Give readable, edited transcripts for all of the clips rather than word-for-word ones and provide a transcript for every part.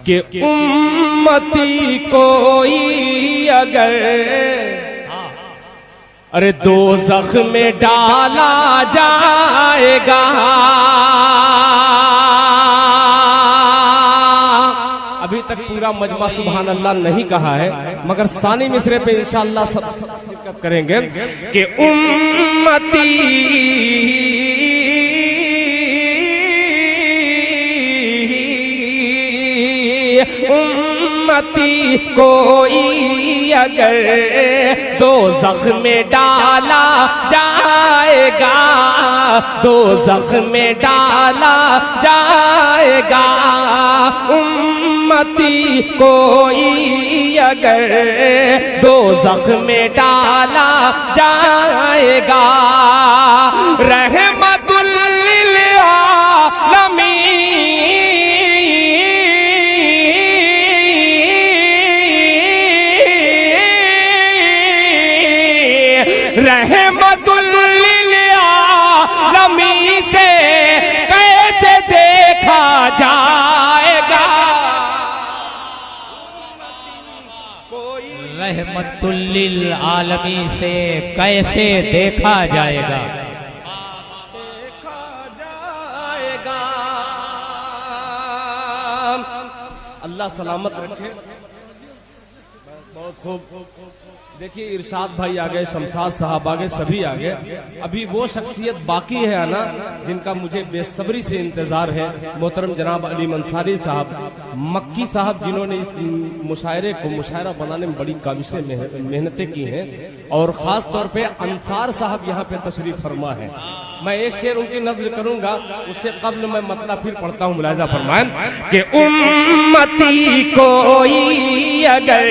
कि उम्मती कोई अगर अरे दोज़ख में डाला जाएगा, अभी तक पूरा मजमा सुभान अल्लाह नहीं कहा है, मगर सानी मिसरे पे इंशाअल्लाह सब करेंगे कि उम्मती उम्मती कोई अगर दोज़ख में डाला जाएगा, दोज़ख में डाला जाएगा, उम्मती कोई अगर दोज़ख में डाला जाएगा, रहमतुल लिल आलमीन रहमतुल लिल आलमीन से कैसे देखा जाएगा, रहमतुल लिल आलमीन से कैसे देखा जाएगा, अल्लाह सलामत रखे। बहुत खूब। देखिए इरशाद भाई आ गए, शमशाद साहब आ गए, सभी आ गए। अभी वो शख्सियत बाकी है आना जिनका मुझे बेसब्री से इंतजार है। मोहतरम जनाब अली मंसारी साहब, मक्की साहब, जिन्होंने इस मुशायरे को मुशायरा बनाने में बड़ी काबिशें मेहनतें की हैं, और खास तौर पे अंसार साहब यहाँ पे तशरीफ फरमा है। मैं एक शेर उनकी नज़्म करूंगा, उससे कब्ल मैं मतलब फिर पढ़ता हूँ, मुलाहिजा फरमाएं कि उम्मती कोई अगर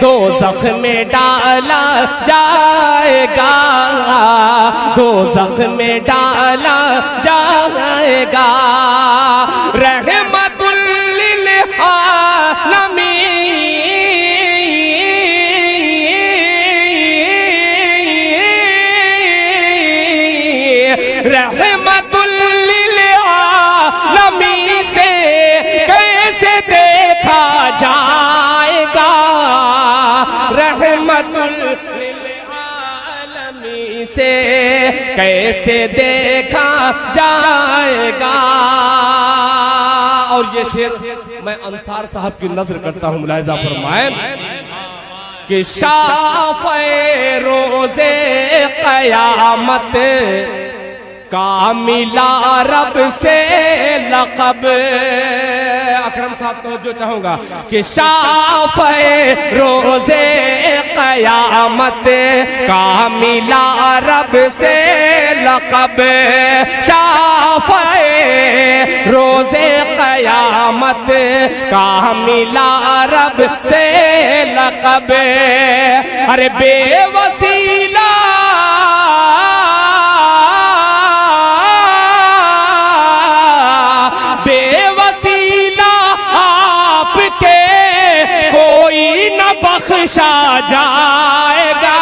दोज़ख में डाला जाएगा, दोज़ख में डाला जाएगा, रहमतुल लिल आलमीन रहमतुल लिल आलमीन से कैसे देखा जाएगा, रहमतुल लिल आलमीन से कैसे देखा जाएगा। और ये शेर मैं अंसार साहब की नजर करता हूं, मुलाहिजा फरमाएं कि शाफ़े रोज़े क़यामत का मिला रब से लक़ब। अकरम साहब तवज्जो चाहूंगा कि शाफ़े रोज़े क़यामत का मिला रब से लक़ब, शाफ़े रोज़े क़यामत का मिला रब से लक़ब। अरे बेवसीला बख्शा जाएगा।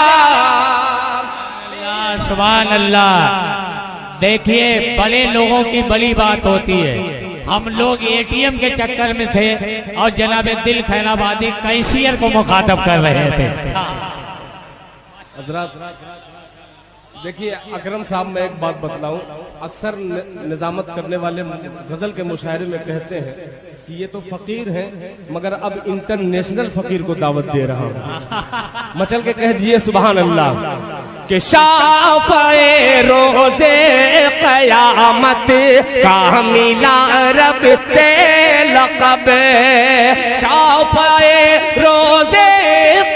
सुभान अल्लाह। देखिए बड़े लोगों की बड़ी बात होती है। हम लोग एटीएम के चक्कर में थे और जनाब दिल खैराबादी कैशियर को मुखातब कर रहे थे। देखिए अकरम साहब, मैं एक बात बतलाऊं, अक्सर निजामत करने वाले गजल के मुशायरे में कहते हैं कि ये तो फकीर हैं, मगर अब इंटरनेशनल फकीर को दावत दे रहा हूं। मचल के कह दिए सुभान अल्लाह कि शाफ़े रोज़े क़यामत का मिला रब से लक़ब, शाफ़े रोज़े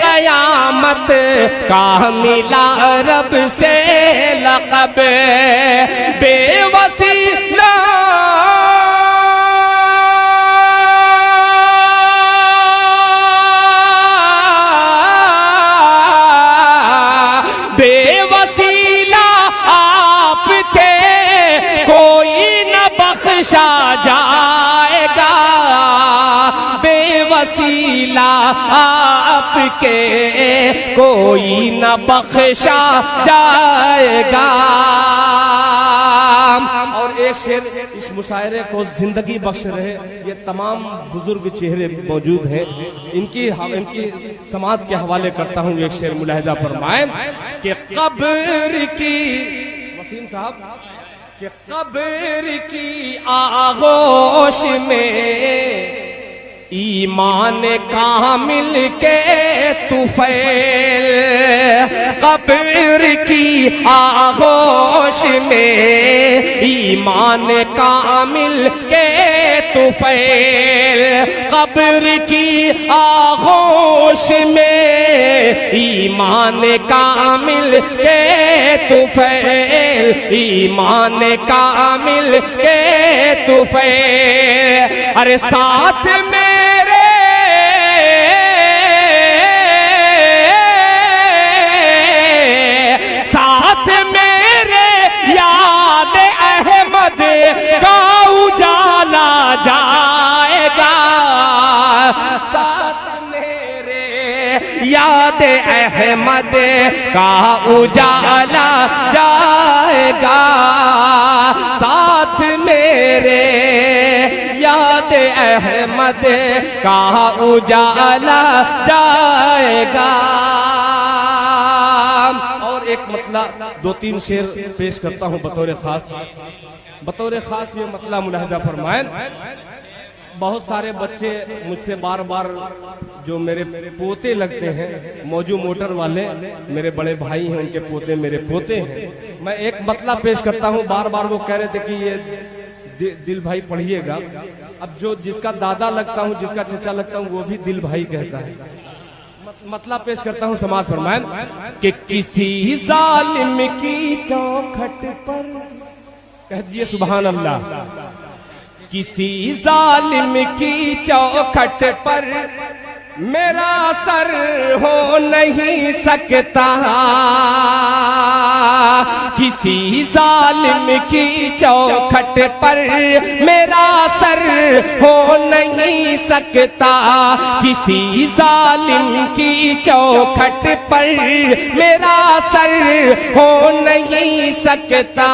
क़यामत का मिला रब से लक़ब, बेवसीला बेवसीला आपके कोई न बख्शा जाएगा, बेवसीला आपके कोई न बख्शा जाएगा। और एक शेर इस मुशायरे को जिंदगी बख्श रहे। ये तमाम बुजुर्ग चेहरे मौजूद हैं, इनकी समाज के हवाले करता हूँ। एक शेर मुलाहिजा फरमाए कि कब्र की, वसीम साहब, कि कब्र की आगोश में ईमान कामिल के तुफैल, कब्र की आगोश में ईमान कामिल के तुफैल, कब्र की आगोश में ईमान कामिल के तुफैल, ईमान कामिल के तुफैल। अरे साथ में का उजाला जाएगा, साथ मेरे याद अहमद का उजाला जाएगा, साथ मेरे याद अहमद का उजाला जाएगा। और एक मतला 2-3 शेर पेश करता हूँ बतौर खास। ये मतला मुलाहिजा फरमाएं। बहुत सारे बच्चे मुझसे बार बार, जो मेरे पोते लगते हैं, मौजू मोटर वाले मेरे बड़े भाई हैं, उनके पोते मेरे पोते हैं। मैं एक मतला पेश करता हूँ, बार बार वो कह रहे थे कि ये दिल भाई पढ़िएगा। अब जो जिसका दादा लगता हूँ, जिसका चचा लगता हूँ, वो भी दिल भाई कहता है। मतला पेश करता हूँ, समाज फरमाएं कि किसी जालिम की चौखट पर, कह दिए सुभान अल्लाह, किसी जालिम की चौखट पर मेरा सर हो नहीं सकता, किसी जालिम की चौखट पर मेरा सर हो नहीं सकता, किसी जालिम की चौखट पर मेरा सर हो नहीं सकता,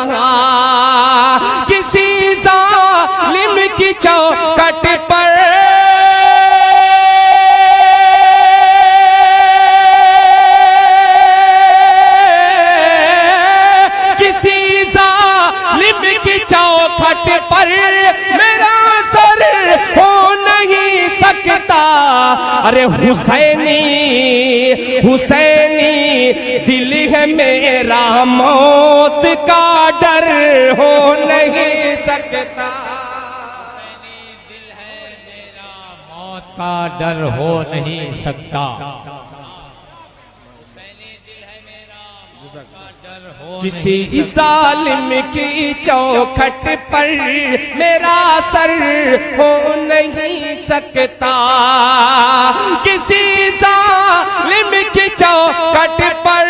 किसी जालिम की चौखट पर चौखट पर मेरा सर हो नहीं सकता। अरे हुसैनी हुसैनी दिल है मेरा, मौत का डर हो नहीं सकता, हुसैनी दिल है मेरा, मौत का डर हो नहीं सकता, किसी जालिम की चौखट पर मेरा सर हो नहीं सकता, किसी जालिम की चौखट पर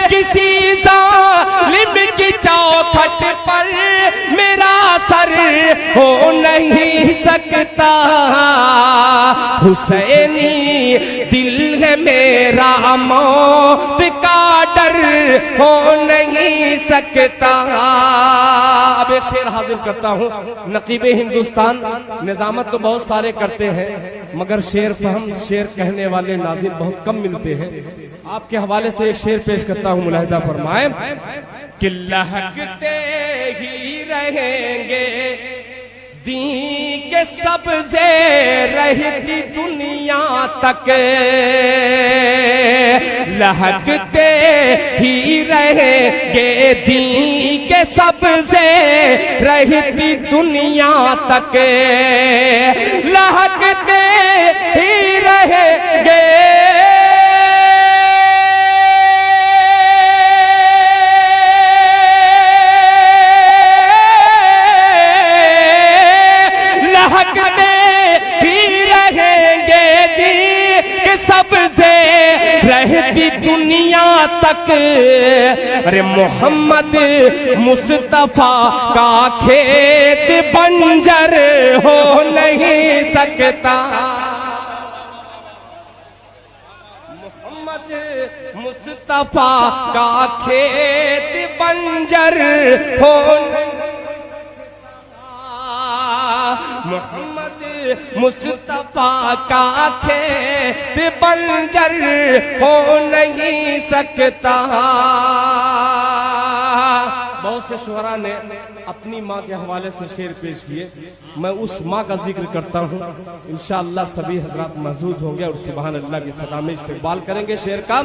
किसी जालिम की चौखट पर मेरा सर हो नहीं सकता, हुसैनी दिल है मेरा, मौत का डर हो नहीं सकता। अब एक शेर हाजिर करता हूँ। नकीबे हिंदुस्तान निजामत तो बहुत सारे करते हैं, मगर शेर फहम, शेर कहने वाले नाज़िर बहुत कम मिलते हैं। आपके हवाले से एक शेर पेश करता हूँ, मुलाहिजा फरमाए कि लहकते ही रहेंगे दी के सब्ज़े रहती दुनिया तक, लहकते ही रहेंगे दी के सब्ज़े रहती दुनिया तक, लहकते ही रहेंगे सबसे रहती दुनिया तक। अरे मोहम्मद मुस्तफा का खेत बंजर हो नहीं सकता, मोहम्मद मुस्तफा मुस्तफा का खेत बंजर हो मोहम्मद मुस्तफा का खेत बंजर हो नहीं सकता। बहुत से शुअरा ने अपनी माँ के हवाले से शेर पेश किए, मैं उस माँ का जिक्र करता हूँ। इंशाअल्लाह सभी हजरात मौजूद होंगे और सुभान अल्लाह की सदा में इस्तेकबाल करेंगे शेर का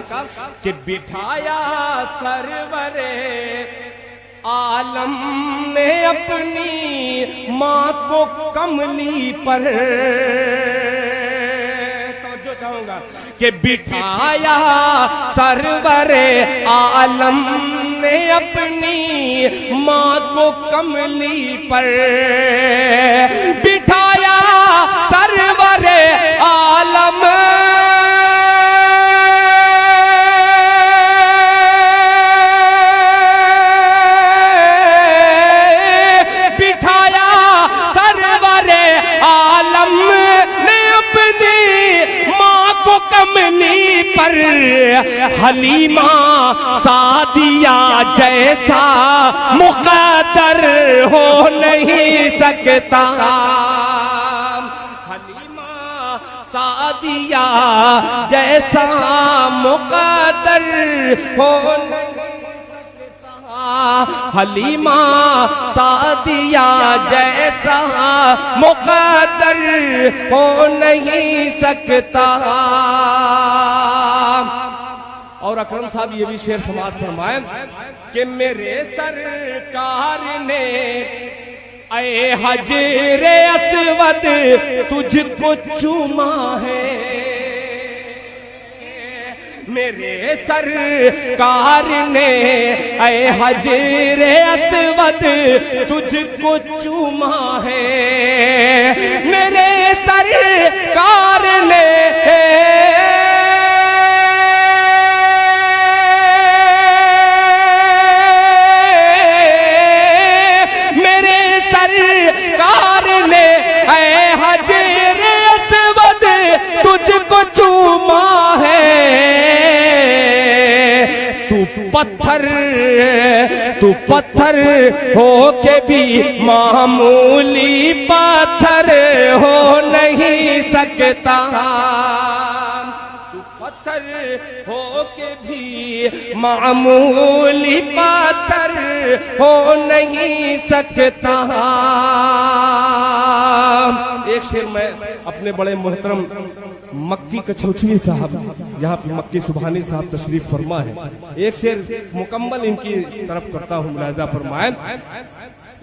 कि बिठाया सरवरे आलम ने अपनी माँ को कमली पर, समझो चाहूंगा कि बिठाया सरवरे आलम ने अपनी माँ को कमली पर, बिठाया सरवरे आलम कमली पर, हलीमा सादिया जैसा मुक़द्दर हो नहीं सकता। हलीमा सादिया जैसा मुक़द्दर हो नहीं सकता। हलीमा सादिया जैसा मुक़द्दर हो नहीं सकता। और अकरम साहब ये भी शेर समाज फरमाए कि मेरे सरकार ने ऐ हजरे अस्वद तुझको चूमा है, मेरे सरकार ने ऐ हजरे अस्वद तुझको चूमा है, मेरे सरकार ने तू पत्थर हो के भी मामूली पत्थर हो नहीं सकता। तू पत्थर हो के भी मामूली पत्थर हो नहीं सकता। एक शेर मैं अपने बड़े मोहतरम मक्की कछौछवी साहब, यहाँ पे मक्की सुभानी साहब तशरीफ फरमा है, एक शेर मुकम्मल इनकी तरफ करता हूँ, मुलाहिजा फरमाए।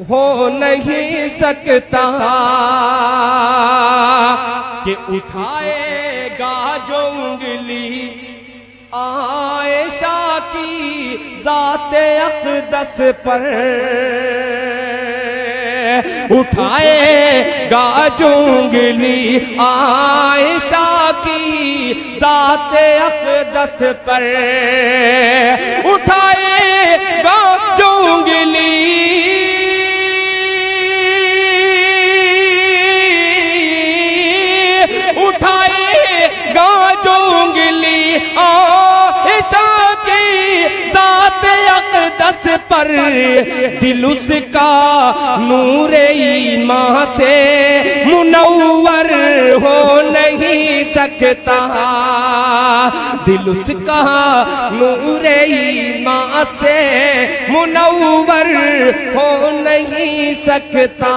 हो नहीं सकता कि उठाएगा जो उंगली आयशा की ज़ाते अक़दस पर, उठाएगा जो उंगली आयशा की ज़ाते अक़दस पर, उठाएगा जो उंगली उठाएगा जो उंगली आयशा की ज़ाते अक़दस पर, दिल उसका नूरे ईमान से मुनव्वर हो नहीं सकता। दिल उसका नूरे ईमान से मुनव्वर हो नहीं सकता।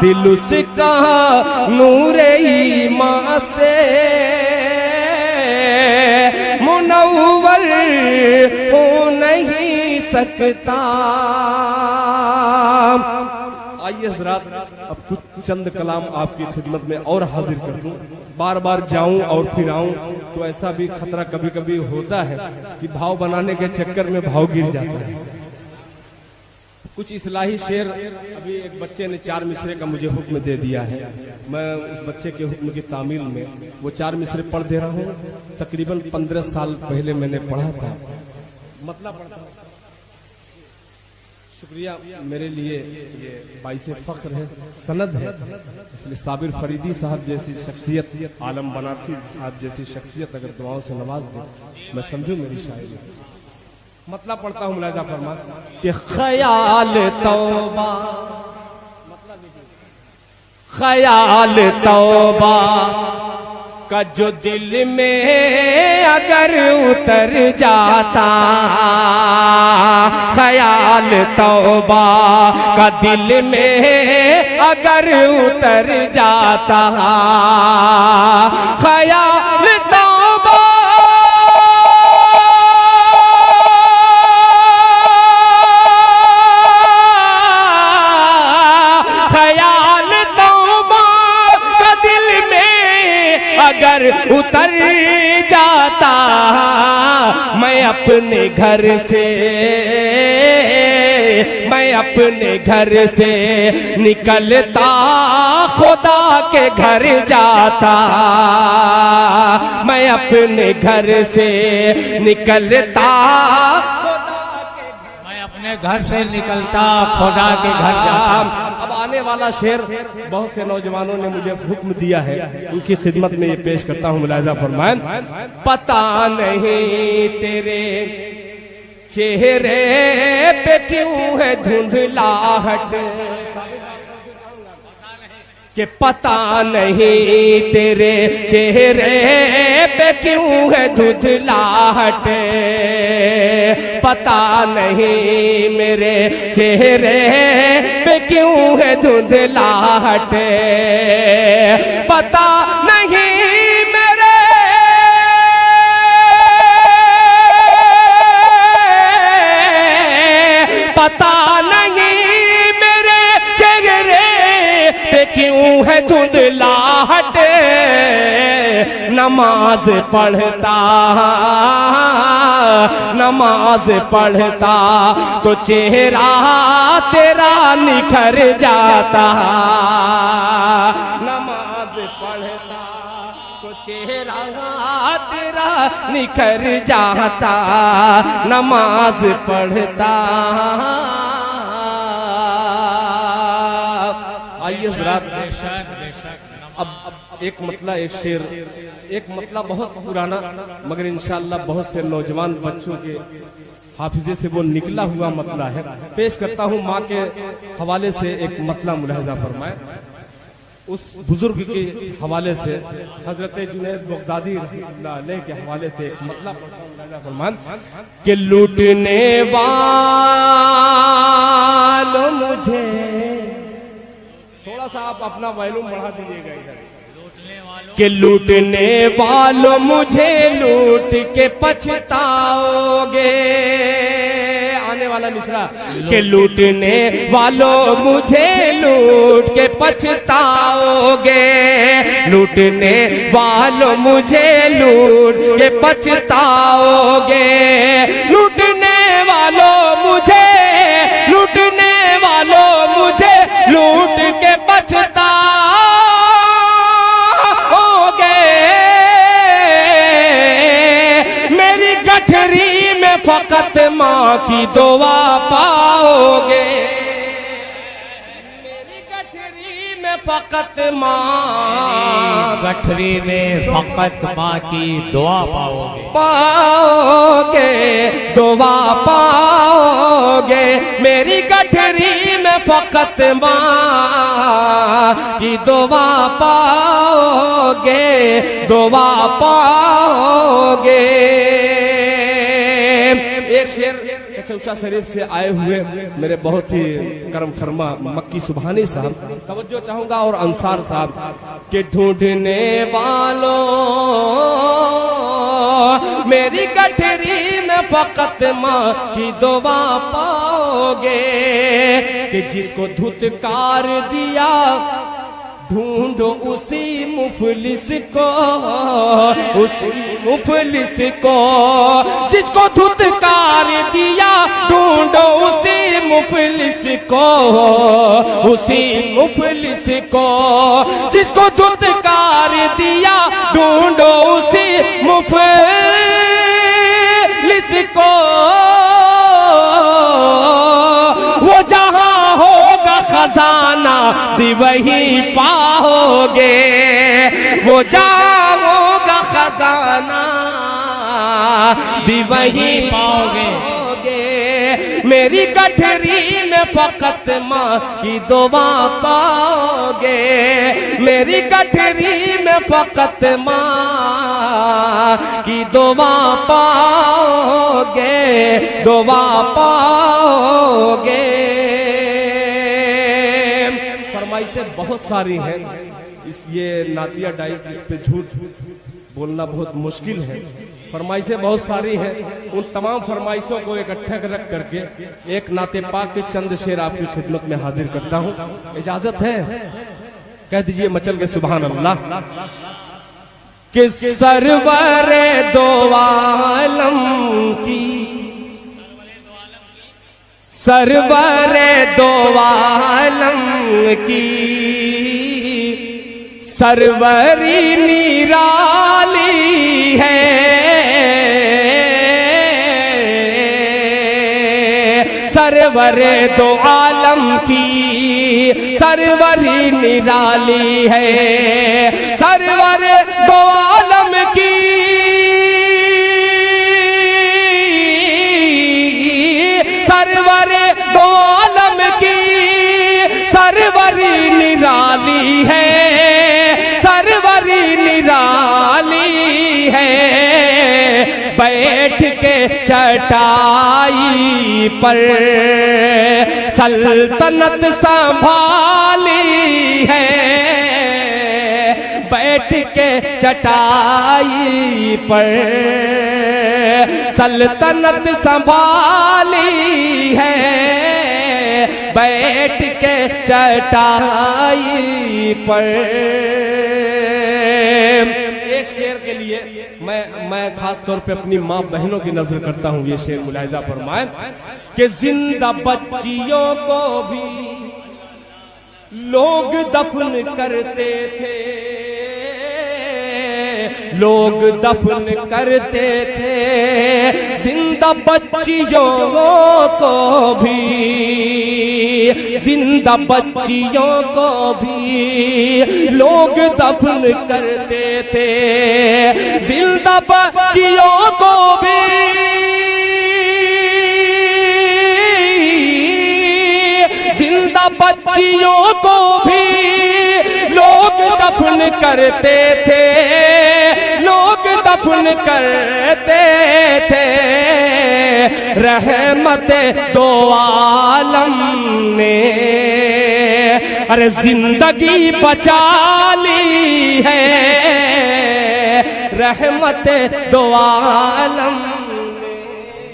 दिल उसका नूरे ईमान से मुनव्वर हो नहीं सकता। आइए हज़रात अब कुछ चंद कलाम आपकी खिदमत में और हाजिर कर दूं। बार बार जाऊं और फिर आऊं तो ऐसा भी खतरा कभी कभी होता है कि भाव बनाने के चक्कर में भाव गिर जाता है। कुछ इस्लाही शेर अभी एक बच्चे ने 4 मिसरे का मुझे हुक्म दे दिया है, मैं उस बच्चे के हुक्म की तामील में वो 4 मिसरे पढ़ दे रहा हूँ। तकरीबन 15 साल पहले मैंने पढ़ा था, मतलब शुक्रिया। मेरे लिए ये बाइसे फख्र है, सनद है, इसलिए साबिर फरीदी साहब जैसी शख्सियत, आलम बनारसी साहब जैसी शख्सियत अगर दुआओं से नवाज दे, मैं समझू मेरी शायरी। मतलब पढ़ता हूँ मुलाहिजा फरमा कि ख्याल तौबा, ख्याल तौबा का जो दिल में अगर उतर जाता, ख्याल तौबा का दिल में अगर उतर जाता, ख्याल तौबा अगर उतर जाता, मैं अपने घर से, मैं अपने घर से निकलता खुदा के घर जाता, मैं अपने घर से निकलता, मैं अपने घर से निकलता खुदा के घर जाता। अब आने वाला शेर बहुत से नौजवानों ने मुझे हुक्म दिया है, उनकी खिदमत में ये पेश करता हूँ, मुलाहिजा फरमाएं। पता नहीं तेरे चेहरे पे क्यों है धुंधलाहट, कि पता नहीं तेरे चेहरे पे क्यों है धुंधलाहट, पता नहीं मेरे चेहरे पे क्यों है धुंधलाहट, पता नहीं मेरे पता नहीं मेरे चेहरे पे क्यों है धुंधलाहट, नमाज पढ़ता, नमाज पढ़ता तो चेहरा तेरा निखर जाता, नमाज पढ़ता तो चेहरा तेरा निखर जाता, नमाज पढ़ता। आइए जरा अब एक मतला, एक शेर, एक मतला बहुत पुराना मगर इंशाअल्लाह बहुत से नौजवान बच्चों के हाफिजे से वो निकला हुआ मतला है, पेश करता हूँ। माँ के हवाले से एक मतला मुलाहिजा फरमाए, उस बुजुर्ग के हवाले से, हजरत जुनैद बगदादी रहमतुल्लाह अलैह के हवाले से एक मतला फरमान कि लूटने वालों मुझे, थोड़ा सा आप अपना वॉल्यूम बढ़ा दीजिएगा इधर, कि लूटने वालों मुझे लूट के पछताओगे, आने वाला मिसरा, कि लूटने वालों मुझे लूट के पछताओगे, लूटने वालों मुझे लूट के पछताओगे, लूटने वालों मुझे, लूटने वालों मुझे लूट के पछताओगे, मेरी गठरी में फकत माँ की दुआ पाओगे, मेरी गठरी में फकत माँ, गठरी में फकत माँ की दुआ पाओगे, पाओगे दुआ पाओगे, मेरी गठरी में फकत माँ की दुआ पाओगे, दुआ पाओगे। एक शेर चौसा शरीफ से आए हुए मेरे बहुत ही करम फरमा मक्की सुभानी साहब, तवज्जो चाहूंगा, और अंसार साहब के ढूंढने वालों मेरी गठरी में फकत माँ की दुआ पाओगे, कि जिसको धुतकार दिया ढूंढो उसी मुफलिस को, उसी मुफलिस को, जिसको धुतकार दिया ढूंढो उसी मुफलिस को, उसी मुफलिस को, जिसको धुतकार दिया ढूंढो उसी मुफलिस को, वो वही पाओगे, वो जाओगा खजाना भी वही पाओगे। मेरी गठरी में फकत माँ की दुआ पाओगे, मेरी गठरी में फकत माँ की दुआ पाओगे, दुआ पाओगे। फरमाइशें बहुत सारी हैं, ये नातिया डाइस, इस पे झूठ बोलना बहुत मुश्किल है। फरमाइशें बहुत सारी हैं, उन तमाम फरमाइशों को इकट्ठा रख करके एक नाते पाक के चंद शेर आपकी खिदमत में हाजिर करता हूँ। इजाजत है? कह दीजिए मचल के सुभान अल्लाह। कि सरवरे दो आलम की, सरवरे दो आलम की सरवरी निराली है, सरवरे दो आलम की सरवरी निराली है, सरवरे दो आलम की सरवरे दो आलम की सरवरी निराली है, सरवरी निराली है। बैठ के चटाई पर सल्तनत संभाली है, बैठ के चटाई पर सल्तनत संभाली है, बैठ के चटाई पर। एक शेर के लिए मैं खास तौर पे अपनी माँ बहनों की नजर करता हूँ। ये शेर मुलाहिजा फरमाए कि जिंदा बच्चियों को भी लोग दफन करते थे, लोग दफन करते थे, जिंदा बच्चियों को भी, जिंदा बच्चियों को भी लोग दफन करते थे, जिंदा बच्चियों को भी, जिंदा बच्चियों को भी लोग दफन करते थे, लोग दफन करते थे। रहमत दो आलम ने अरे जिंदगी बचा ली है, रहमत दो आलम ने।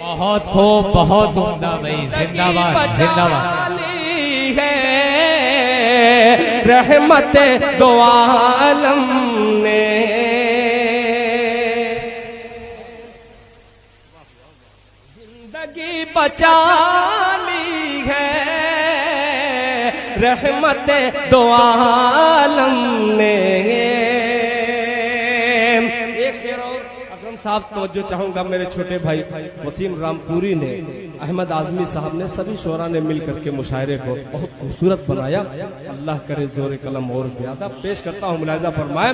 बहुत खूब, बहुत उम्दा भाई, जिंदाबाद जिंदाबाद। रहमत दो आलम ने जिंदगी बचा ली है, रहमत दो आलम ने। एक शेर और अकरम साहब तवज्जो चाहूंगा, मेरे छोटे भाई वसीम रामपुरी ने, अहमद आजमी साहब ने, सभी शोरा ने मिल करके मुशायरे को बहुत खूबसूरत बनाया। अल्लाह करे जोर कलम और ज्यादा। पेश करता हूँ, मुलाहिजा फरमाए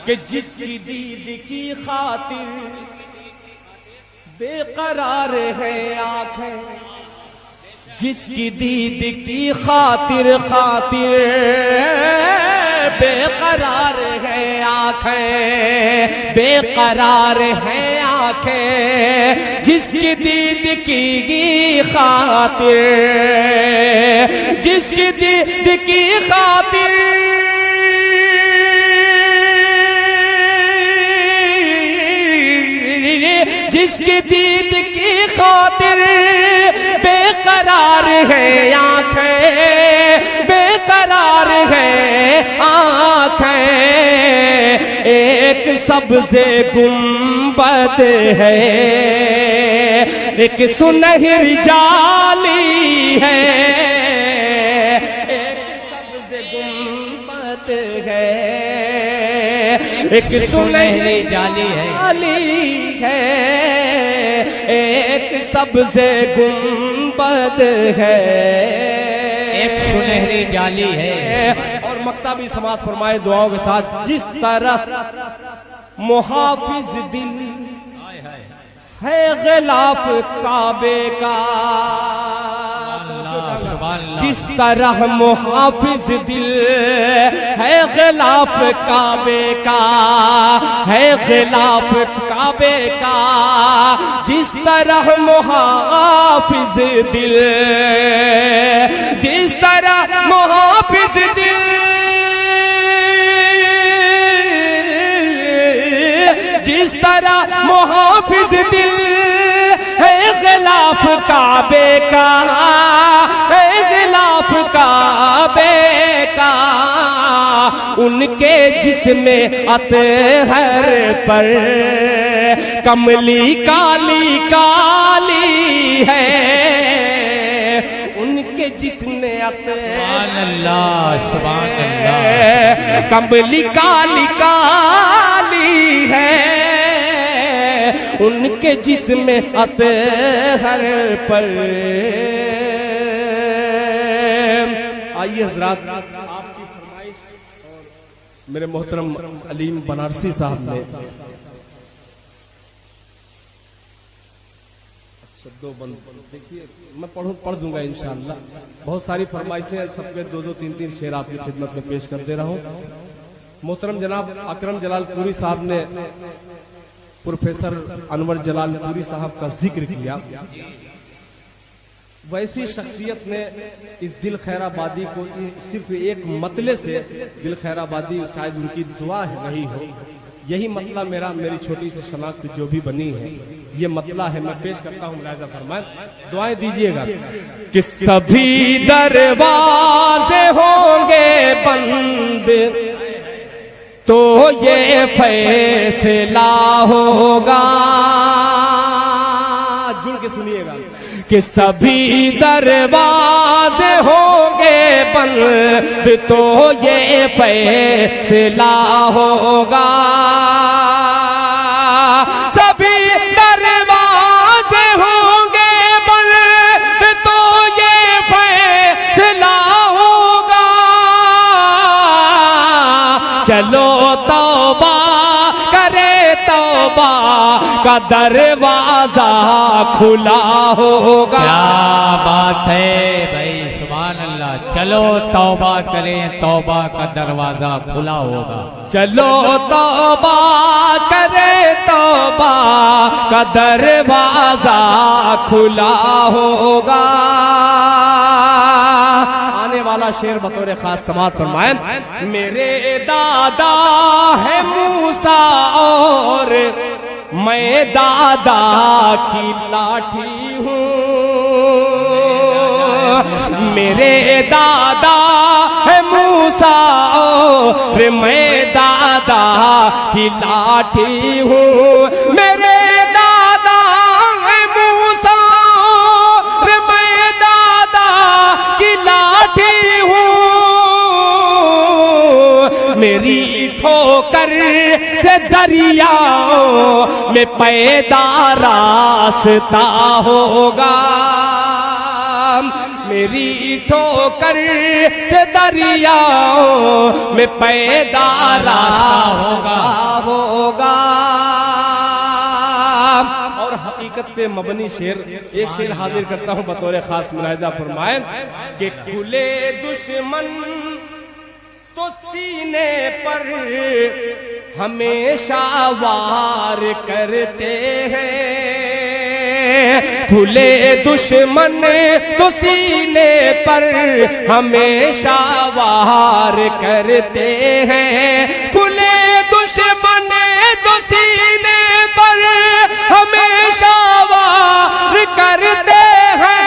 कि जिसकी दीद की खातिर बेकरार है आंखें, जिसकी दीद की खातिर खातिर बेकरार है आंखें, बेकरार है आंखें, जिसकी दीद की खातिर, जिसकी दीद की खातिर, जिसकी दीद की खातिर बेकरार है आंखें, बेकरार है आंखें। एक सबसे गुंबद है, एक सुनहरी जाली है, एक सबसे गुंबद है, एक सुनहरी जाली है, एक सबसे गुंबद है, एक सुनहरी जाली है। और मक्ता भी समाप्त फरमाए दुआओं के साथ, जिस तरह मुहाफिज दिल है गिलाफ काबे का, जिस तरह मुहाफिज दिल है गिलाफ काबे का, है गिलाफ काबे का, जिस तरह मुहाफिज दिल, जिस तरह मुहाफिज दिल, जिस तरह मुहाफिज दिल है गिलाफ काबे का, है गिलाफ काबे का, उनके जिस्म अतहर पर कमली काली काली है, उनके जिस्म अतहर सुभान अल्लाह कमली काली काली है, उनके जिस्म अतहर पर। आइए हजरात, आपकी फरमाइश और मेरे मोहतरम अलीम बनारसी साहब ने दो बंद देखिए, मैं पढ़ दूंगा इंशाअल्लाह। बहुत सारी फरमाइशें, सबके दो दो तीन तीन शेर आपकी खिदमत में पेश कर दे रहा हूँ। मोहतरम जनाब अकरम जलालपुरी साहब ने प्रोफेसर अनवर जलालपुरी साहब का जिक्र किया। वैसी शख्सियत ने इस दिल खैराबादी को सिर्फ एक मतले से, दिल खैराबादी शायद उनकी दुआ रही हो, यही मतला मेरी छोटी सी शनाख्त जो भी बनी है ये मतला है। मैं पेश करता हूँ, मुलाहिजा फरमाएं, दुआएं दीजिएगा कि सभी दरवाजे होंगे बंद तो ये फैसला होगा, जुड़ के सुनिएगा कि सभी दरवाजे होंगे बंद तो ये फैसला होगा, सभी दरवाजे होंगे बंद तो ये फैसला होगा, चलो तौबा करे, तौबा का दरवाजा खुला होगा। क्या बात है भाई, सुभान अल्लाह। चलो तौबा करें, तौबा का दरवाजा खुला होगा। चलो तौबा करे, तौबा का दरवाजा खुला होगा। आने वाला शेर बतौर खास समात फरमाएं, मेरे दादा है मूसा और मैं दादा की लाठी हूँ, मेरे दादा है मूसा और मैं दादा की लाठी हूँ, मेरे दादा है मूसा और मैं दादा की लाठी हूँ, मेरी ठोकर से दरियाओं में पैदा रास्ता होगा, मेरी ठोकर से दरियाओं में पैदा रास्ता होगा। और हकीकत पे मबनी शेर, एक शेर हाजिर करता हूँ बतौर खास, मुलाहिजा फरमाएं कि खुले दुश्मन तो सीने पर हमेशा वार करते हैं, खुले दुश्मन तो सीने पर हमेशा वार करते हैं, खुले दुश्मन तो सीने पर हमेशा वार करते हैं,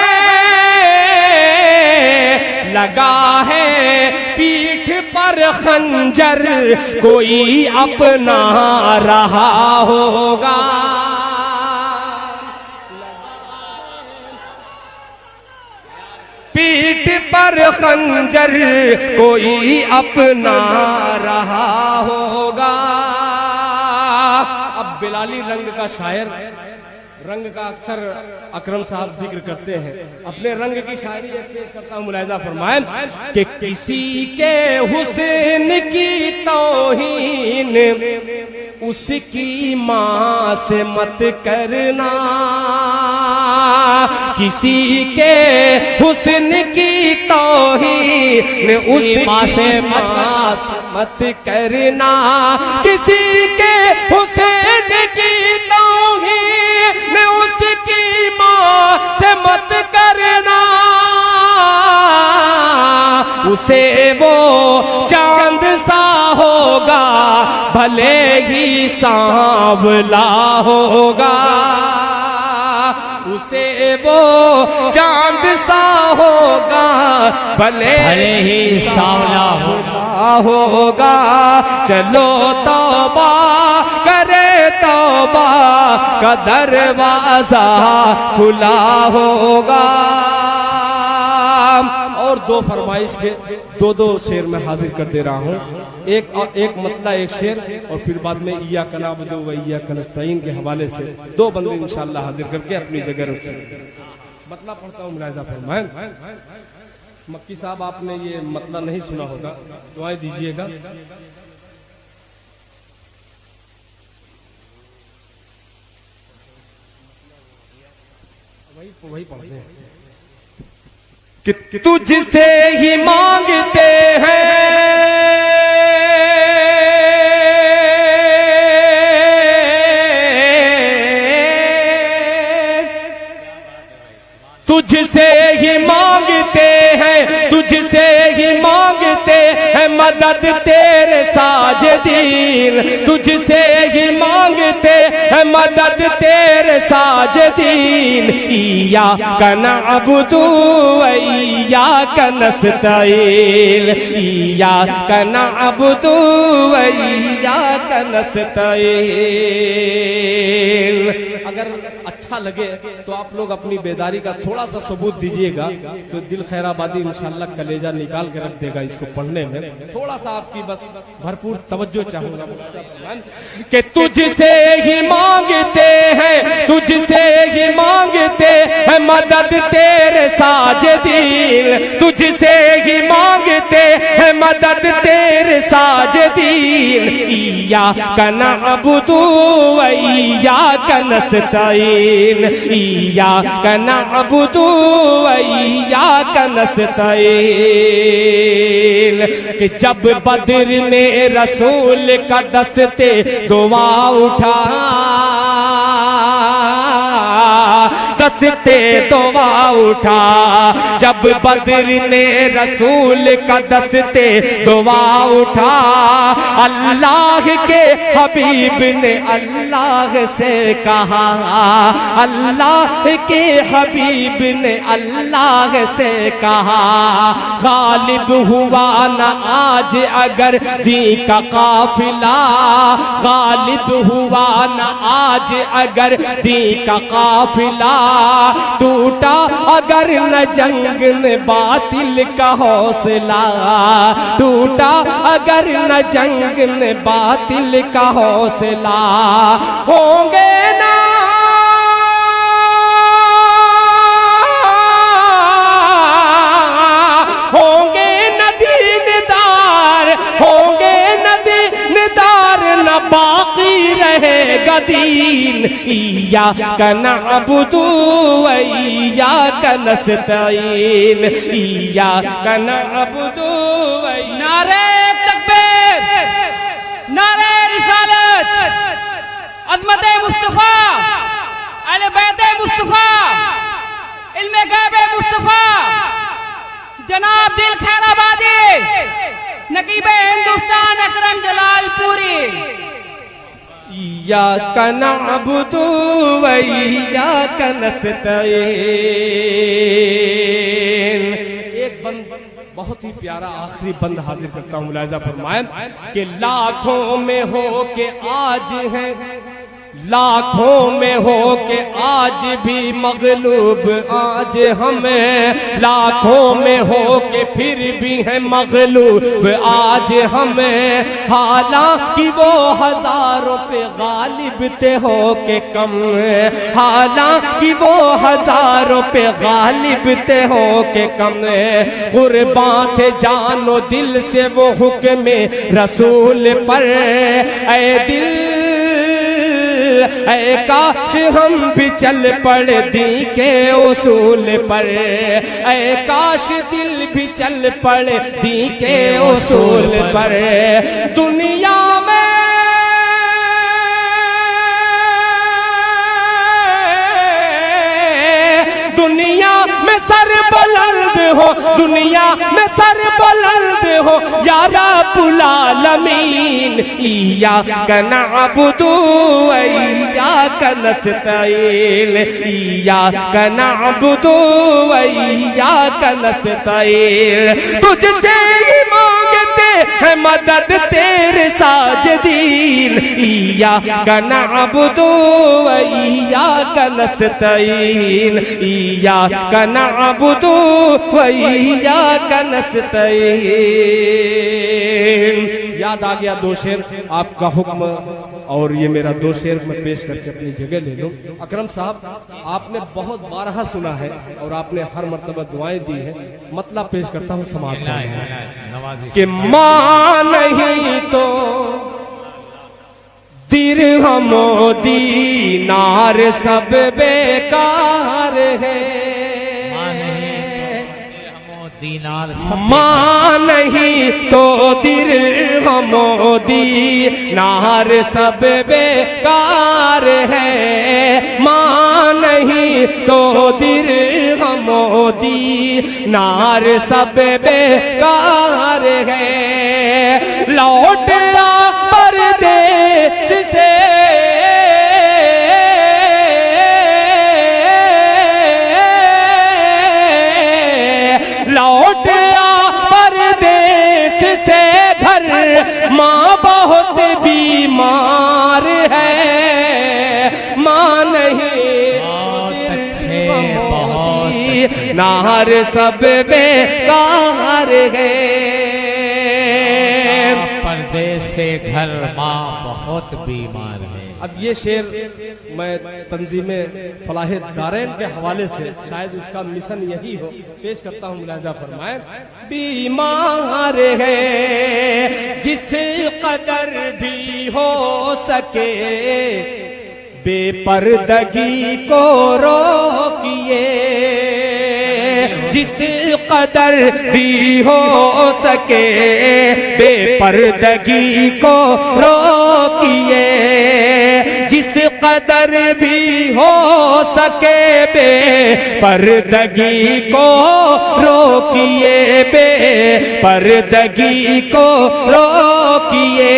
लगा है पीठ पर खंजर कोई अपना रहा होगा, पीठ पर खंजर कोई अपना रहा होगा। अब बिलाली रंग का शायर रंग का अक्सर अकरम साहब जिक्र करते हैं। अपने रंग की शायरी एक पेश करता हूँ, मुलाहिजा फरमाएं कि किसी के हुस्न की तौहीन उसकी माँ से मत करना, किसी के हुस्न की तौहीन उसकी माँ से मत करना, किसी के हुस्न की तौहीन उसकी माँ से मत करना, उसे वो चांद सा होगा भले ही सांवला होगा, उसे वो चांद सा होगा भले ही सांवला होगा। चलो तौबा करे, तौबा का दरवाजा खुला होगा। और दो फरमाइश के दो शेर में हाजिर कर दे रहा हूँ, एक मतला एक शेर और फिर बाद में इय्याका नअबुदु व इय्याका नस्तईन के हवाले से दो बंदे इंशाअल्लाह हाजिर करके अपनी जगह रखेंगे। मतला पढ़ता हूँ, मुलाहिजा फरमाएं। मक्की साहब आपने ये मतला नहीं सुना होगा, दुआएं दीजिएगा। वही पढ़ते हैं कि तुझसे ही मांगते हैं, तुझसे ही मांगते हैं, तुझसे ही मांगते हैं मदद तेरे साजिदीन, तुझसे ही मांगते हैं मदद तेरे साजिदीन। इय्याका नअबुदु व इय्याका नस्तईन, इय्याका नअबुदु व इय्याका नस्तईन। अगर अच्छा लगे तो आप लोग अपनी बेदारी का थोड़ा सा सबूत दीजिएगा, तो दिल खैराबादी इंशाल्लाह कलेजा निकाल के रख देगा इसको पढ़ने में। थोड़ा सा आपकी बस भरपूर तवज्जो चाहूंगा कि तुझसे ही मांगते हैं, तुझसे ही मांगते हैं मदद तेरे साजिदीन, तुझसे ही मांगते हैं मदद तेरे साजिदीन। इय्याका नअबुदु व इय्याका नस्तईन, इय्याका नअबुदु व इय्याका नस्तईन। कि जब बद्र ने रसूल का दस्ते दुआ उठा, दस्ते दुआ उठा, जब बद्र ने रसूल का दस्ते दुआ उठा, अल्लाह के हबीब ने अल्लाह से कहा, अल्लाह के हबीब ने अल्लाह से कहा, गालिब हुआ न आज अगर दी का काफिला, गालिब हुआ न आज अगर दी का काफिला, टूटा अगर न जंग में बातिल का हौसला, टूटा अगर न जंग में बातिल का हौसला, होंगे ना होंगे न दीनदार, होंगे न दीनदार न बाकी रहेगा दीन। इय्याका नअबुदु व इय्याका नस्तईन, इय्याका नअबुदु व नारे तकबीर, नारे रिसालत, अज़मत मुस्तफा, अहले बैत मुस्तफा, इल्मे गैब मुस्तफा, जनाब दिल खैराबादी, नकीबे हिंदुस्तान अकरम जलालपुरी। इय्याका नअबुदु व इय्याका नस्तईन। एक बंद बहुत ही प्यारा आखिरी बंद हाजिर करता हूँ, मुलाहिजा फरमाएं कि लाखों में हो के आज है लाखों में हो के आज भी मगलूब आज हमें, लाखों में हो के फिर भी है मगलूब आज हमें। हालांकि वो हजारों पे गालिब थे हो के कम, हालांकि वो हजारों पे गालिब थे हो के कम। कुर्बान थे जानो दिल से वो हुक्म रसूल पर। ऐ दिल ऐ काश हम भी चल पड़े दी के उसूल पर। ऐ काश दिल भी चल पड़े दी के उसूल पर। दुनिया में सर बुलंद हो, दुनिया में सर बुलंद हो या रब्बुल आलमीन। इय्याका नअबुदु व इय्याका नस्तईन, इय्याका नअबुदु व इय्याका नस्तईन। तुझसे ही मांगते हैं मदद तेरे साजिदीन। इय्याका नअबुदु व इय्याका नस्तईन, इय्याका नअबुदु व इय्याका नस्तईन। याद आ गया दो शेर, आपका हुक्म और ये मेरा दो शेर मैं पेश करके अपनी जगह ले लूं। अकरम साहब, आपने बहुत बारहा सुना है और आपने हर मर्तबा दुआएं दी है। मतलब पेश करता हूँ समाज कि मां नहीं तो दिरहम दीनार सब बेकार है। दीनार मां नहीं तो दिरहम दीनार सब बेकार है। मां नहीं तो दिरहम दीनार सब बेकार है। लौट आ परदेस से लौट आ परदेस से घर, माँ बहुत बीमार है। माँ नहीं नार सब बेकार है। परदेस से घर, माँ बहुत बीमार है। अब ये शेर मैं तंजीम फलाह दारैन के हवाले से, शायद उसका मिशन यही हो, पेश करता हूँ। मुलाजा फरमाए। बीमार है जिस कदर भी हो सके, बेपर्दगी को रोकिए। जिस कदर भी हो सके, बेपर्दगी को रोकिए। जिस कदर भी हो सके, बेपर्दगी को रोकिए, बेपर्दगी को रोकिए।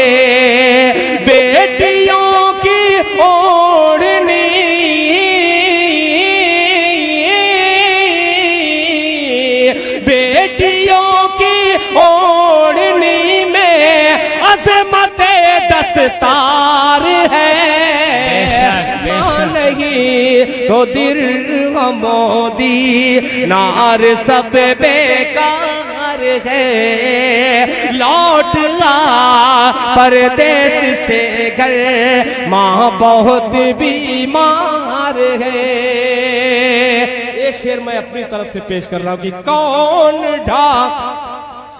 बेटियों की ओढ़नी, बेटियों की ओढ़नी में अज़मत दस्तार है। नहीं तो दिरहम दीनार सब बेकार है। लौट आ परदेस से घर, माँ बहुत बीमार है। एक शेर मैं अपनी तरफ से पेश कर रहा हूँ कि कौन ढाक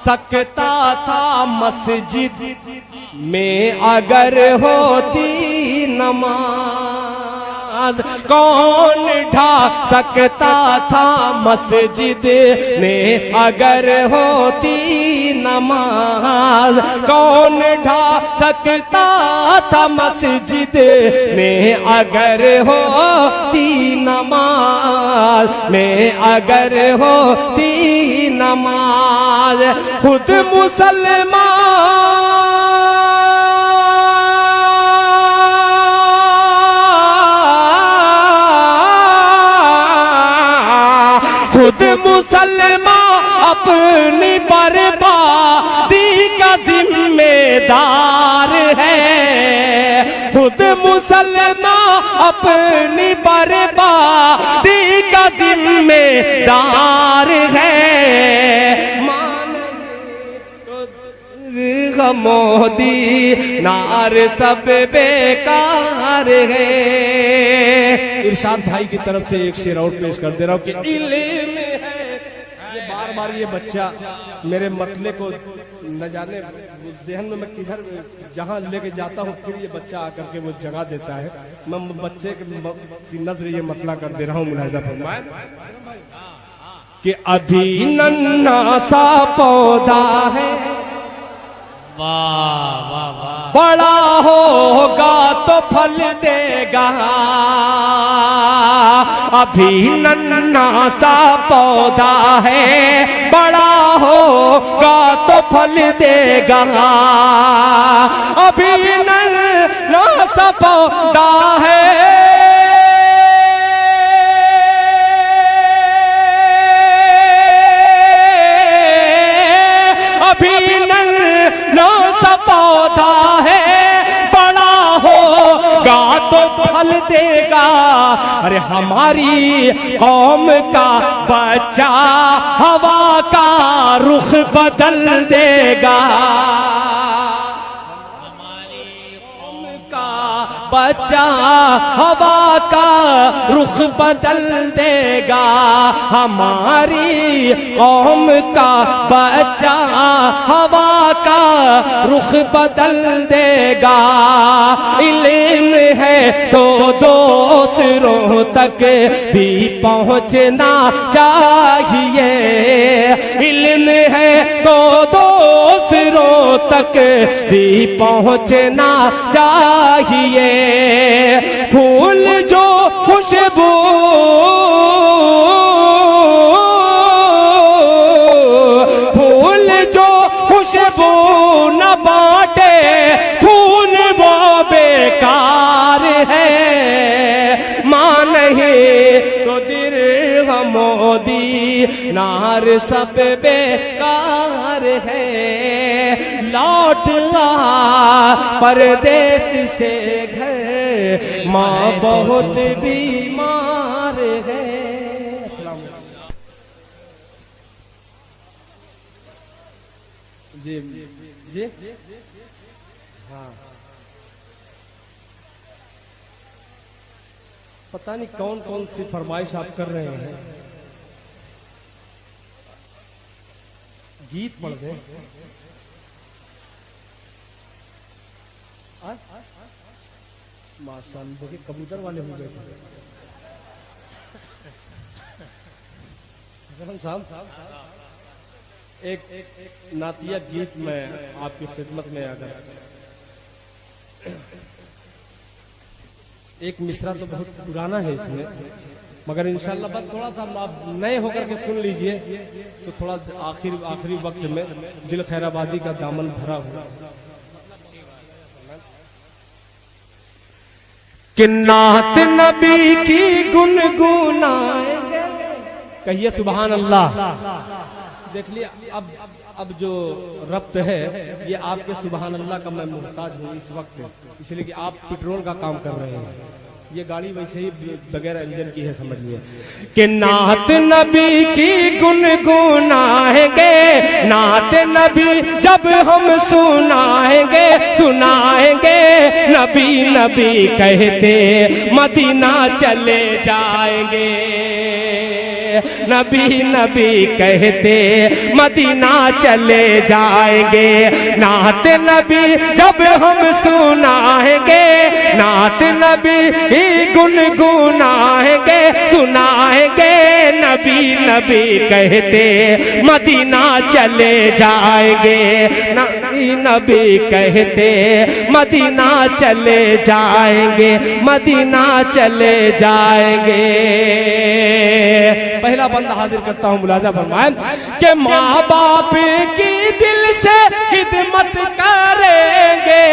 सकता था मस्जिद में अगर होती नमाज। कौन ढा सकता था मस्जिद में अगर होती नमाज। कौन ढा सकता था मस्जिद में अगर होती नमाज, में अगर होती नमाज। खुद मुसलमान खुद मुसलमान अपनी बर्बादी का जिम्मेदार है। खुद मुसलमान अपनी बर्बादी का जिम्मेदार है। मोदी नार सब बेकार है। इरशाद भाई की तरफ से एक शेर और पेश कर दे रहा हूं कि इल्म है। ये बार बार ये बच्चा मेरे मतले को न जाने जहन में मैं किधर जहां लेके जाता हूं फिर ये बच्चा आकर के वो जगह देता है। मैं बच्चे की नजर ये मतला कर दे रहा हूं। मुलाहिजा फरमाए कि अभी नन्हा सा पौधा है, वाह वाह वाह, बड़ा होगा तो फल देगा। अभी नन्हा सा पौधा है, बड़ा होगा तो फल देगा। अभी नन्हा सा पौधा है, पौधा है, बड़ा होगा तो फल देगा। अरे हमारी कौम का बच्चा हवा का रुख बदल देगा। बच्चा हवा का रुख बदल देगा। हमारी कौम का बच्चा हवा का रुख बदल देगा। इल्म है तो दूसरों तक भी पहुंचना चाहिए। इल्म है तो दूसरों तक भी पहुंचना चाहिए। फूल जो खुशबू खुशबू न बांटे, फूल वो बेकार है। मां नहीं तो दिल मोदी नार सब बेकार है। लौट आ परदेश से घर, माँ बहुत बीमार है। जी जी हाँ, पता नहीं कौन कौन सी फरमाइश आप कर रहे हैं। गीत पढ़ दें। माशाअल्लाह, देखिए कबूतर वाले हो गए साहब। एक नातिया गीत में आपकी खिदमत में अगर एक मिसरा तो बहुत पुराना है इसमें, मगर इंशाल्लाह बस थोड़ा सा आप नए होकर के सुन लीजिए तो थोड़ा आखिरी वक्त में दिल खैराबादी का दामन भरा हुआ। कि नात नबी की गुनगुनाएंगे, कहिए सुभान अल्लाह। देख लिया अब जो रब्त है ये आपके सुभान अल्लाह का मैं मुहताज हूँ इस वक्त, इसलिए कि आप पेट्रोल का काम कर रहे हैं। ये गाड़ी वैसे ही बगैर इंजन की है, समझिए। कि नात नबी की गुनगुनाएंगे, नात नबी जब हम सुनाएंगे नबी नबी कहते मदीना चले जाएंगे। नबी नबी कहते मदीना चले जाएंगे। नात नबी जब हम सुनाएंगे, नात नबी ही गुनगुनाएंगे, सुनाएंगे नबी नबी कहते मदीना चले जाएंगे। नबी नबी कहते मदीना चले जाएंगे, मदीना चले जाएंगे। पहला बंदा हाजिर करता हूँ, मुलाजा फरमाए कि माँ बाप की दिल से खिदमत करेंगे,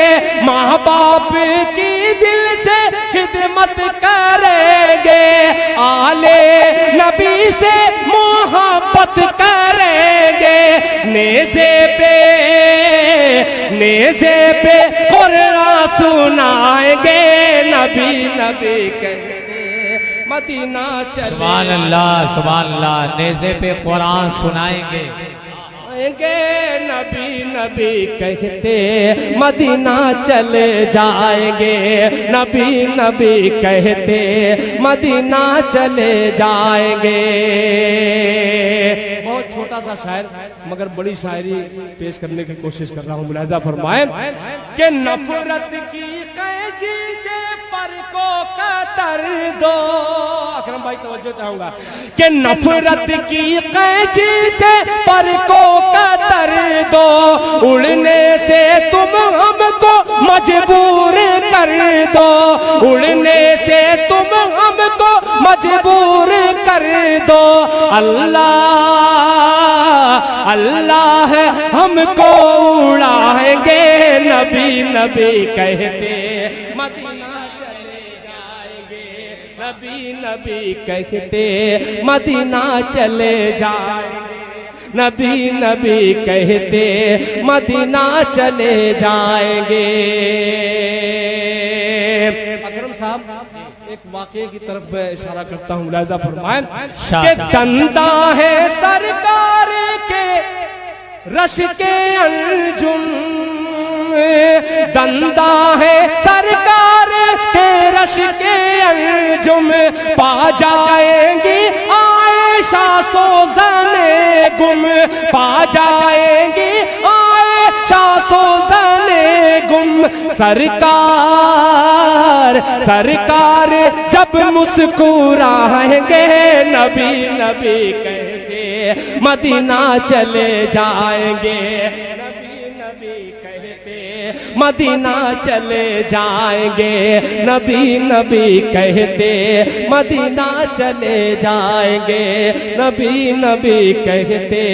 माँ बाप की दिल से खिदमत करेंगे, आले नबी से मोहब्बत करेंगे, नेज़े पे कुरान सुनाएंगे, नबी नबी कहते मदीना चले सुभान अल्लाह नेज़े पे कुरान सुनाएंगे। नबी नबी कहते मदीना चले जाएंगे, नबी नबी कहते मदीना चले जाएंगे। बहुत छोटा सा शायर मगर बड़ी शायरी पेश करने की कोशिश कर रहा हूँ। मुलाहिजा फरमाए कि नफरत की कैची से पर को कतर दो। अकरम भाई तवज्जो चाहूंगा कि नफरत की कैची से पर को कतर दो, उड़ने से तुम हमको मजबूर कर दो, उड़ने से तुम हमको मजबूर कर दो। अल्लाह अल्लाह हमको उड़ाएंगे, नबी नबी कहते मदीना चले जाएंगे, नबी नबी कहते मदीना चले जाएंगे, नबी नबी कहते मदीना चले जाएंगे। अकरम साहब एक वाक़े की तरफ मैं इशारा करता हूँ, मुलाहिजा फरमाएं कि दंदा है सरकार के रश के अंजुम, दंदा है सरकार के रश के अंजुम, पा जाएंगी आयशा सोज़ने गुम, पा जाएंगी आयशा सोज़ने गुम। सरकार सरकार जब मुस्कुराएंगे, नबी नबी कहते मदीना चले जाएंगे, नबी नबी कहते मदीना चले जाएंगे, नबी नबी कहते मदीना चले जाएंगे, नबी नबी कहते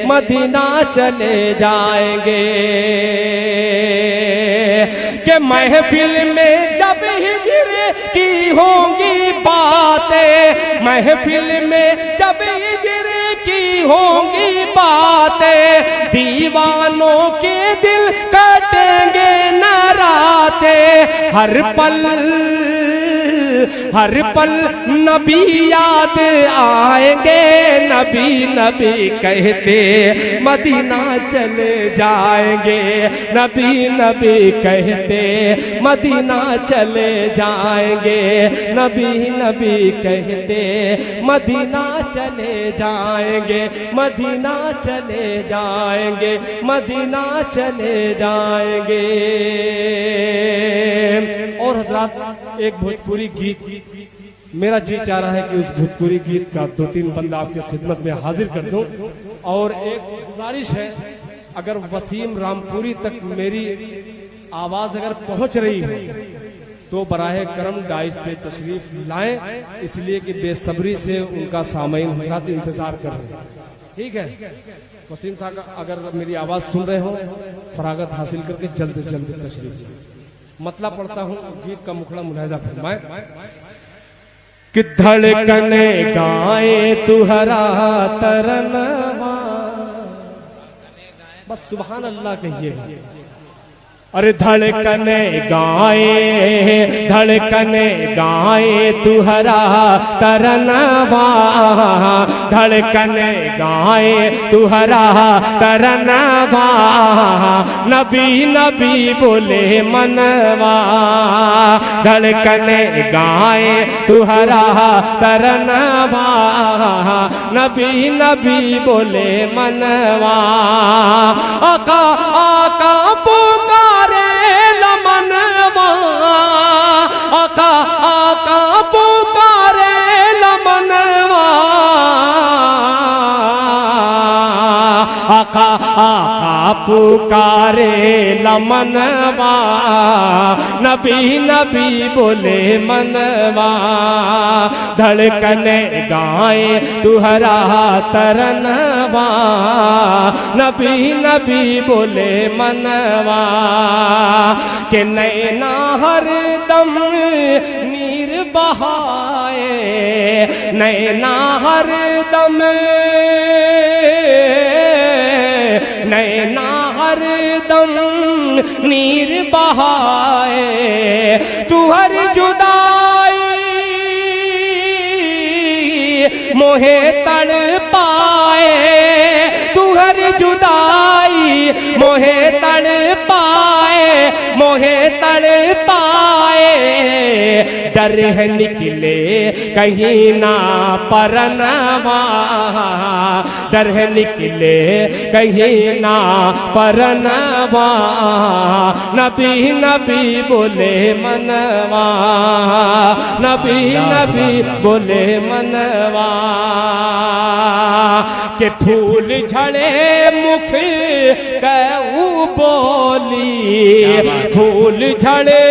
मदीना चले जाएंगे। कि महफिल में जब हिजर की होंगी बातें, महफिल में जब हिजर की होंगी बातें, दीवानों के दिल कटेंगे न राते, हर पल नबी याद आएंगे, नबी नबी कहते मदीना चले जाएंगे, नबी नबी कहते मदीना चले जाएंगे, नबी नबी कहते मदीना चले जाएंगे, मदीना चले जाएंगे, मदीना चले जाएंगे। और हजरात एक भोजपुरी गीत मेरा जी चाह रहा है कि उस भोजपुरी गीत का 2-3 बंदा आपकी खिदमत में हाजिर कर दूं। और एक गुजारिश है, अगर वसीम रामपुरी तक मेरी आवाज अगर पहुंच रही है तो बराहे करम डाइस पे तशरीफ लाएं, इसलिए कि बेसब्री से उनका सामईन हजरात इंतजार कर रहे हैं। ठीक है वसीम साहब, अगर मेरी आवाज सुन रहे हो फरागत हासिल करके जल्द से जल्द तशरीफ। मतलब पढ़ता हूँ गीत का मुखड़ा, मुलाहिजा फरमाए कि धड़कने गाए तुहरा तरनवा, बस सुभान अल्लाह कहिए। अरे धड़कने गाए तुहरा तरनवा, धड़कने गाए तुहरा तरनवा, नबी नबी बोले मनवा, धड़कने गाए तुहरा तरनवा, नबी नबी बोले मनवा। आका आका पुकारे लमनवा, आका आका पुकारे लमनवा, आका आका पुकारे लमनवा, नबी नबी बोले मनवा, धड़कने गाए तुहरा तरनवा, नबी नबी बोले मनवा। कि नैना हर दम नीर बहाए, नैना हर दम, नैना हर दम नीर बहाए, तू हर जुदा मोहे तड़ पाए तू हर जुदाई, मोहे तड़ पाए मोहे तड़ पाए, डर है निकले कहीं ना परनवा, डर है निकले कहीं ना परनवा, नबी नबी बोले मनवा, नबी नबी बोले मनवा, के फूल झड़े मुख कहू बोली, फूल झड़े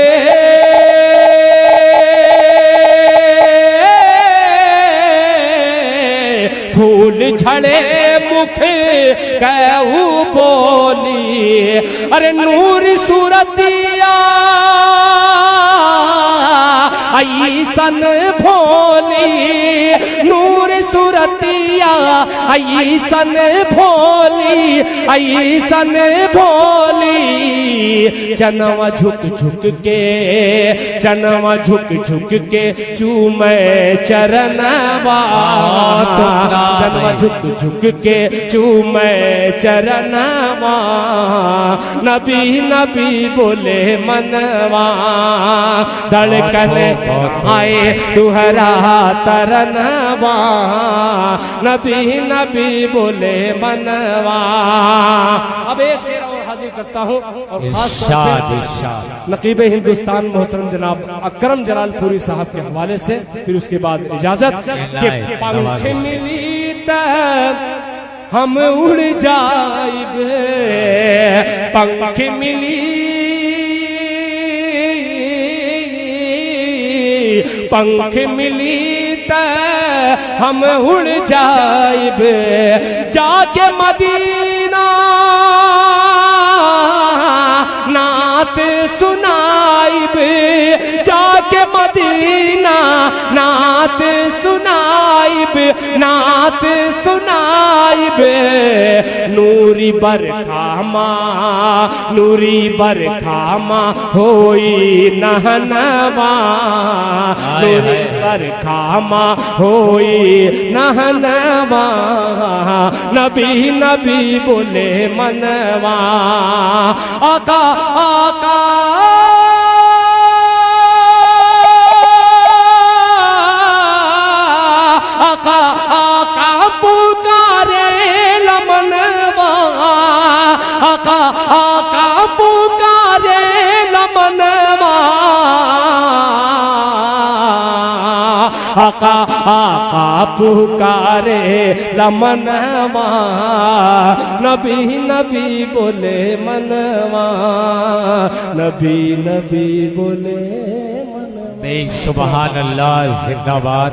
फूल झड़े मुख कहू बोली, अरे नूर सूरतिया ऐसन भोली, नूर सूरतिया ऐसन भोली, ऐसन भोली, जनवा झुक झुक के, जनवा झुक झुक के चूमे चरणवा, जनवा झुक झुक के चूमे चरणवा, नबी नबी बोले मनवा, धड़कन आए तुहरा तरनवा, नबी नबी बोले मनवा। अब एक शेर और हाजिर करता हूँ और खास तौर पे नकीब हिंदुस्तान मोहतरम जनाब अकरम जलालपुरी साहब के हवाले से, फिर उसके बाद इजाजत के पंख मिली तब हम उड़ जाइबे, पंख मिली पंख मिली त हम उड़ जाइबे, जाके मदीना नात सुनाइबे, जाके मदीना नात सुनाइबे, नात सुनाइबे, नूरी बरखामा नूरी बरखामा होई नहनवा, नूरी बरखामा होई नहनवा, नबी नबी बोले मनवा, आका आका आका आका पुकारे लमनवा, आका आका पुकारे लमनवा, आका आका पुकारे लमनवा, नबी नबी बोले मनवा, नबी नबी बोले मनवा। सुभान अल्लाह, जिंदाबाद।